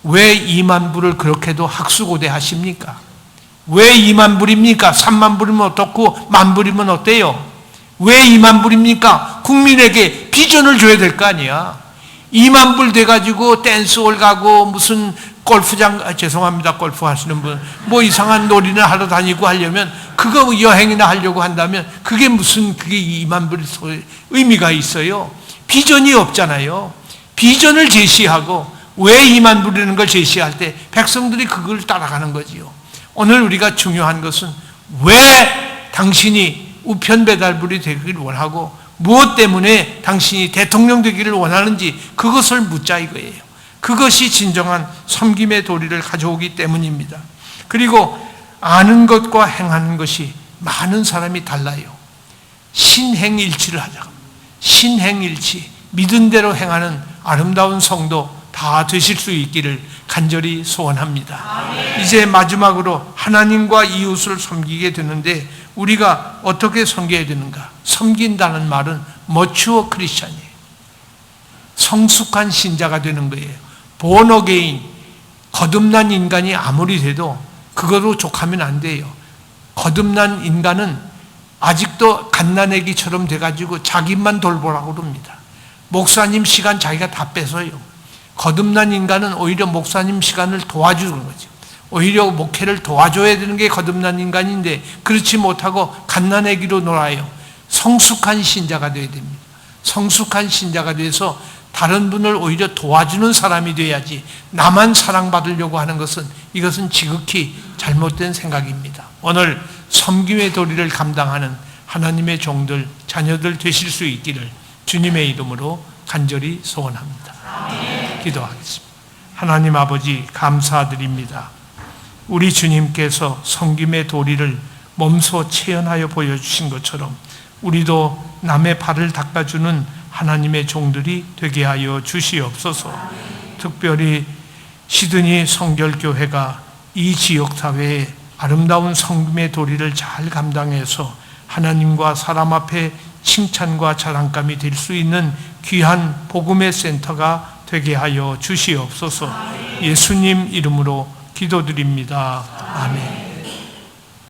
왜 2만 불을 그렇게도 학수고대 하십니까? 왜 2만 불입니까? 3만 불이면 어떻고 1만 불이면 어때요? 왜 2만 불입니까? 국민에게 비전을 줘야 될 거 아니야. 2만 불 돼가지고 댄스홀 가고 무슨 골프장, 죄송합니다. 골프 하시는 분, 뭐 이상한 놀이나 하러 다니고 하려면 그거 여행이나 하려고 한다면 그게 무슨 그게 2만 불 의미가 있어요? 비전이 없잖아요. 비전을 제시하고 왜 2만 불이라는 걸 제시할 때 백성들이 그걸 따라가는 거지요. 오늘 우리가 중요한 것은 왜 당신이 우편 배달불이 되기를 원하고 무엇 때문에 당신이 대통령 되기를 원하는지 그것을 묻자 이거예요. 그것이 진정한 섬김의 도리를 가져오기 때문입니다. 그리고 아는 것과 행하는 것이 많은 사람이 달라요. 신행일치를 하자. 신행일치, 믿은 대로 행하는 아름다운 성도 다 되실 수 있기를 간절히 소원합니다. 아멘. 이제 마지막으로 하나님과 이웃을 섬기게 되는데 우리가 어떻게 섬겨야 되는가? 섬긴다는 말은 머추어 크리스찬이에요. 성숙한 신자가 되는 거예요. born again, 거듭난 인간이 아무리 돼도 그거로 족하면 안 돼요. 거듭난 인간은 아직도 갓난아기처럼 돼가지고 자기만 돌보라고 그럽니다. 목사님 시간 자기가 다 뺏어요. 거듭난 인간은 오히려 목사님 시간을 도와주는 거죠. 오히려 목회를 도와줘야 되는 게 거듭난 인간인데 그렇지 못하고 갓난아기로 놀아요. 성숙한 신자가 되어야 됩니다. 성숙한 신자가 돼서 다른 분을 오히려 도와주는 사람이 돼야지 나만 사랑받으려고 하는 이것은 지극히 잘못된 생각입니다. 오늘 섬김의 도리를 감당하는 하나님의 종들, 자녀들 되실 수 있기를 주님의 이름으로 간절히 소원합니다. 기도하겠습니다. 하나님 아버지 감사드립니다. 우리 주님께서 섬김의 도리를 몸소 체현하여 보여주신 것처럼 우리도 남의 발을 닦아주는 하나님의 종들이 되게 하여 주시옵소서. 특별히 시드니 성결교회가 이 지역사회에 아름다운 섬김의 도리를 잘 감당해서 하나님과 사람 앞에 칭찬과 자랑감이 될 수 있는 귀한 복음의 센터가 되게 하여 주시옵소서. 예수님 이름으로 기도드립니다. 아멘.